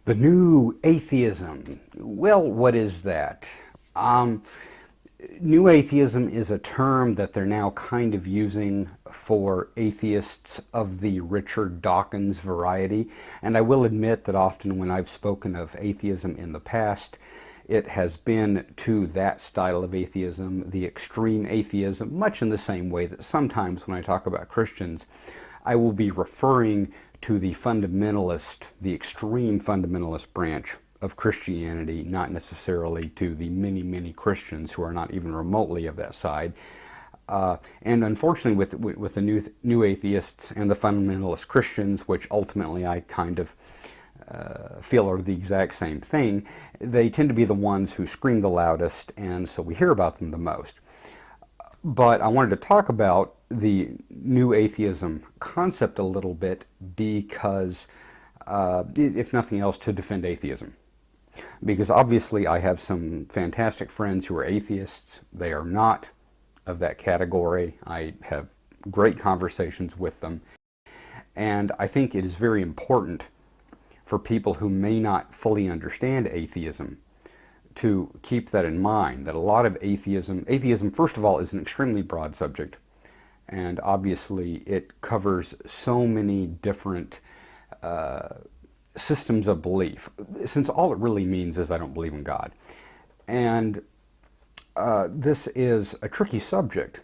The new atheism. Well, what is that? New atheism is a term that they're now kind of using for atheists of the Richard Dawkins variety. And I will admit that often when I've spoken of atheism in the past, it has been to that style of atheism, the extreme atheism, much in the same way that sometimes when I talk about Christians, I will be referring to the fundamentalist, the extreme fundamentalist branch of Christianity, not necessarily to the many, many Christians who are not even remotely of that side. And unfortunately, with the new atheists and the fundamentalist Christians, which ultimately I kind of feel are the exact same thing, they tend to be the ones who scream the loudest, and so we hear about them the most. But I wanted to talk about the new atheism concept a little bit because, if nothing else, to defend atheism. Because obviously I have some fantastic friends who are atheists. They are not of that category. I have great conversations with them. And I think it is very important for people who may not fully understand atheism to keep that in mind, that a lot of atheism first of all is an extremely broad subject, and obviously it covers so many different systems of belief, since all it really means is I don't believe in God. And this is a tricky subject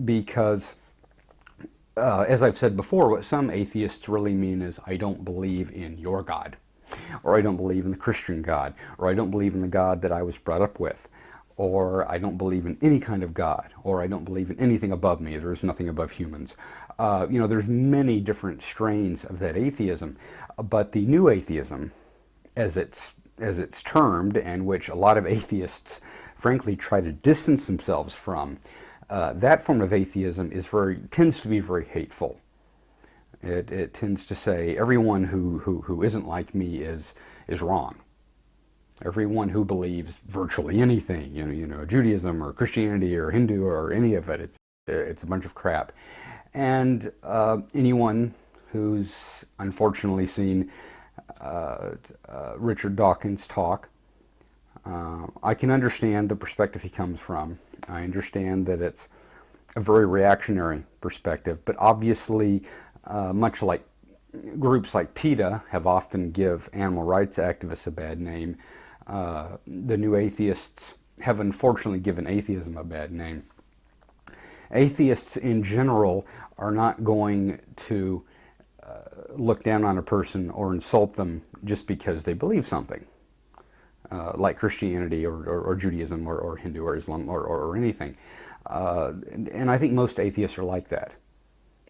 because, as I've said before, what some atheists really mean is I don't believe in your God, or I don't believe in the Christian God, or I don't believe in the God that I was brought up with, or I don't believe in any kind of God, or I don't believe in anything above me. There is nothing above humans. There's many different strains of that atheism, but the new atheism, as it's termed, and which a lot of atheists frankly try to distance themselves from, that form of atheism tends to be very hateful. It tends to say everyone who isn't like me is wrong. Everyone who believes virtually anything, Judaism or Christianity or Hindu or any of it, it's a bunch of crap. And anyone who's unfortunately seen Richard Dawkins talk, I can understand the perspective he comes from. I understand that it's a very reactionary perspective, but obviously, much like groups like PETA have often give animal rights activists a bad name, the new atheists have unfortunately given atheism a bad name. Atheists in general are not going to look down on a person or insult them just because they believe something, like Christianity or Judaism or Hindu or Islam or anything. And I think most atheists are like that.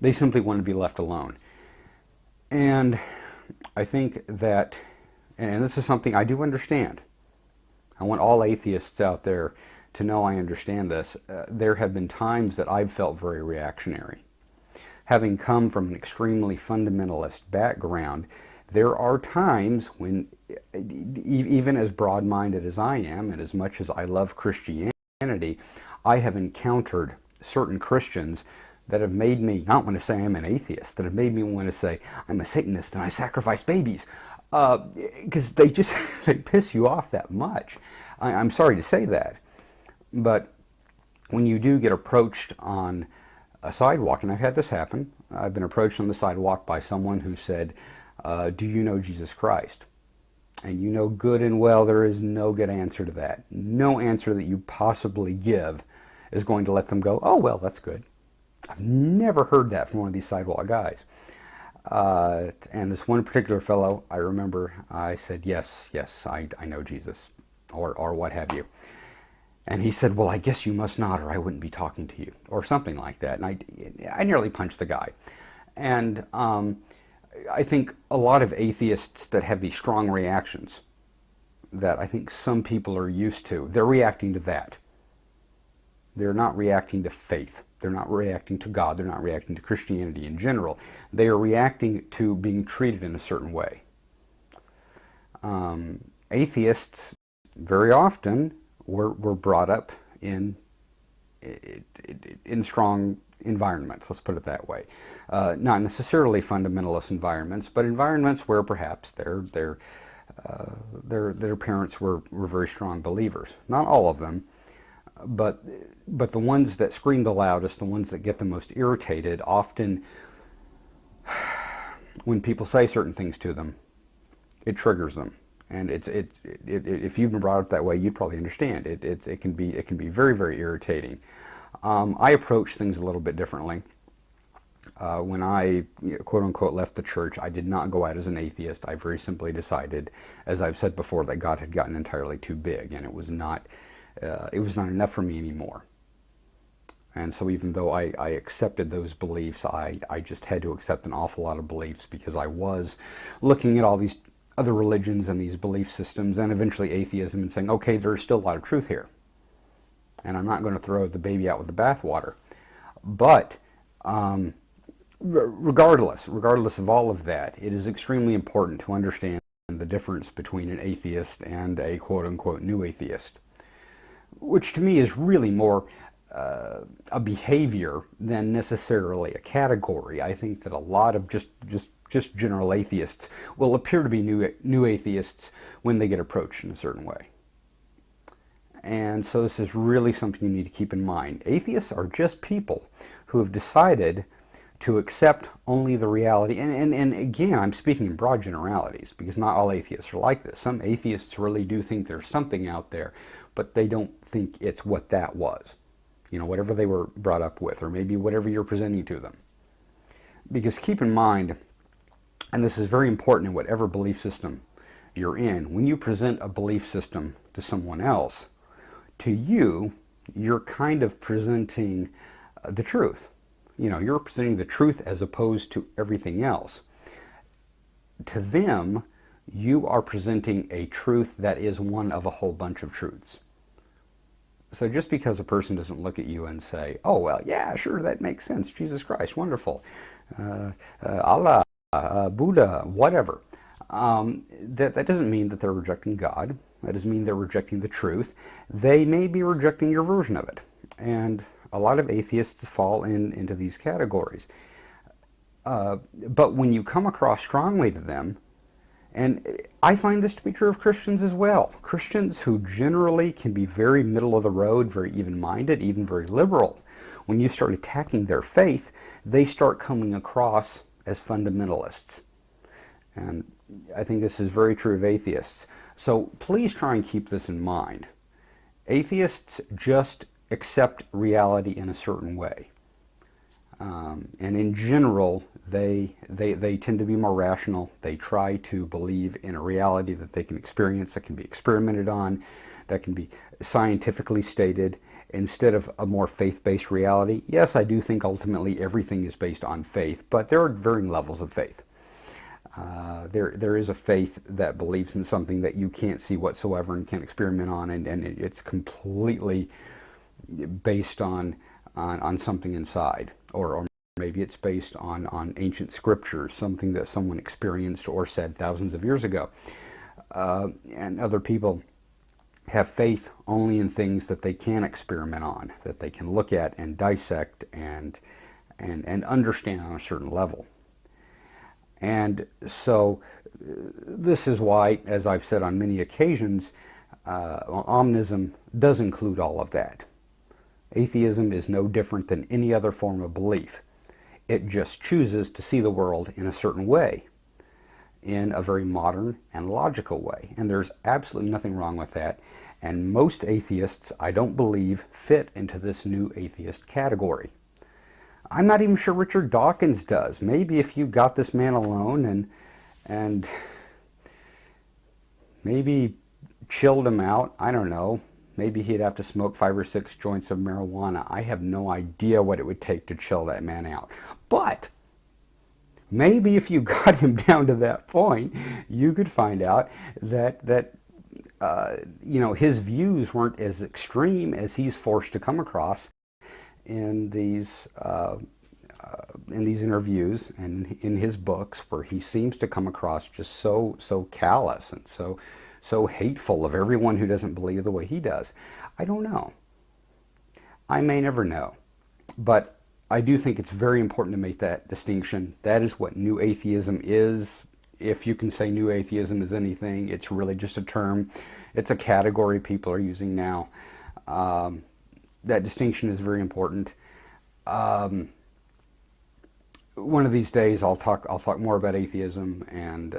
They simply want to be left alone. And I think that, and this is something I do understand, I want all atheists out there to know I understand this. There have been times that I've felt very reactionary. Having come from an extremely fundamentalist background, there are times when, even as broad-minded as I am, and as much as I love Christianity, I have encountered certain Christians that have made me not want to say I'm an atheist, that have made me want to say I'm a Satanist and I sacrifice babies, because they piss you off that much. I'm sorry to say that, but when you do get approached on a sidewalk, and I've had this happen, I've been approached on the sidewalk by someone who said, do you know Jesus Christ? And you know good and well there is no good answer to that. No answer that you possibly give is going to let them go, oh, well, that's good. I've never heard that from one of these sidewalk guys. And this one particular fellow, I remember, I said, yes, I know Jesus, or what have you. And he said, well, I guess you must not, or I wouldn't be talking to you, or something like that. And I nearly punched the guy. And I think a lot of atheists that have these strong reactions that I think some people are used to, they're reacting to that. They're not reacting to faith. They're not reacting to God. They're not reacting to Christianity in general. They are reacting to being treated in a certain way. Atheists, very often, were brought up in strong environments, let's put it that way. Not necessarily fundamentalist environments, but environments where perhaps their parents were very strong believers. Not all of them, but the ones that scream the loudest, the ones that get the most irritated, often when people say certain things to them, it triggers them. And if you've been brought up that way, you'd probably understand. It can be very, very irritating. I approach things a little bit differently. When I, quote unquote, left the church, I did not go out as an atheist. I very simply decided, as I've said before, that God had gotten entirely too big, and it was not enough for me anymore. And so even though I accepted those beliefs, I just had to accept an awful lot of beliefs, because I was looking at all these other religions and these belief systems and eventually atheism and saying, okay, there's still a lot of truth here. And I'm not going to throw the baby out with the bathwater. But regardless of all of that, it is extremely important to understand the difference between an atheist and a quote-unquote new atheist, which to me is really more a behavior than necessarily a category. I think that a lot of just general atheists will appear to be new atheists when they get approached in a certain way. And so this is really something you need to keep in mind. Atheists are just people who have decided to accept only the reality. And again, I'm speaking in broad generalities, because not all atheists are like this. Some atheists really do think there's something out there, but they don't think it's what that was. You know, whatever they were brought up with, or maybe whatever you're presenting to them. Because keep in mind, and this is very important in whatever belief system you're in, when you present a belief system to someone else, to you, you're kind of presenting the truth. You know, you're presenting the truth as opposed to everything else. To them, you are presenting a truth that is one of a whole bunch of truths. So just because a person doesn't look at you and say, oh, well, yeah, sure, that makes sense, Jesus Christ, wonderful, Allah, Buddha, whatever, that doesn't mean that they're rejecting God. That doesn't mean they're rejecting the truth. They may be rejecting your version of it. And a lot of atheists fall into these categories. But when you come across strongly to them, and I find this to be true of Christians as well. Christians who generally can be very middle of the road, very even-minded, even very liberal. When you start attacking their faith, they start coming across as fundamentalists. And I think this is very true of atheists. So please try and keep this in mind. Atheists just accept reality in a certain way. And in general, they tend to be more rational. They try to believe in a reality that they can experience, that can be experimented on, that can be scientifically stated, instead of a more faith-based reality. Yes, I do think ultimately everything is based on faith, but there are varying levels of faith. There is a faith that believes in something that you can't see whatsoever and can't experiment on, and it's completely based on something inside, or maybe it's based on ancient scriptures, something that someone experienced or said thousands of years ago. And other people have faith only in things that they can experiment on, that they can look at and dissect and understand on a certain level. And so this is why, as I've said on many occasions, Omnism does include all of that. Atheism is no different than any other form of belief. It just chooses to see the world in a certain way, in a very modern and logical way. And there's absolutely nothing wrong with that. And most atheists, I don't believe, fit into this new atheist category. I'm not even sure Richard Dawkins does. Maybe if you got this man alone and maybe chilled him out, I don't know, maybe he'd have to smoke 5 or 6 joints of marijuana. I have no idea what it would take to chill that man out. But maybe if you got him down to that point, you could find out that you know, his views weren't as extreme as he's forced to come across in these interviews and in his books, where he seems to come across just so callous and so hateful of everyone who doesn't believe the way he does. I don't know. I may never know. But I do think it's very important to make that distinction. That is what New Atheism is. If you can say New Atheism is anything, it's really just a term. It's a category people are using now. That distinction is very important. One of these days, I'll talk more about atheism and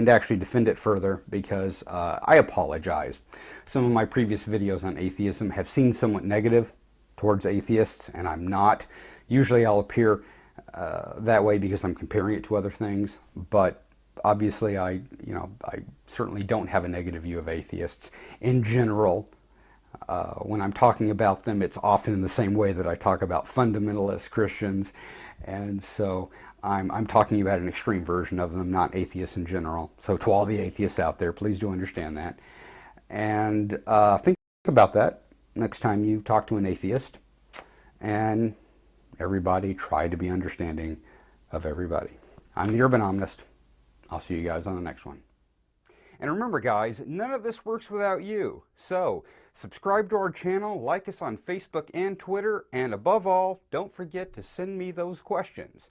actually defend it further, because I apologize. Some of my previous videos on atheism have seemed somewhat negative towards atheists, and I'm not. Usually, I'll appear that way because I'm comparing it to other things, but obviously, I certainly don't have a negative view of atheists in general. When I'm talking about them, it's often in the same way that I talk about fundamentalist Christians, and so I'm talking about an extreme version of them, not atheists in general. So to all the atheists out there, please do understand that. And think about that next time you talk to an atheist. And everybody, try to be understanding of everybody. I'm the Urban Omnist. I'll see you guys on the next one. And remember, guys, none of this works without you. So subscribe to our channel, like us on Facebook and Twitter, and above all, don't forget to send me those questions.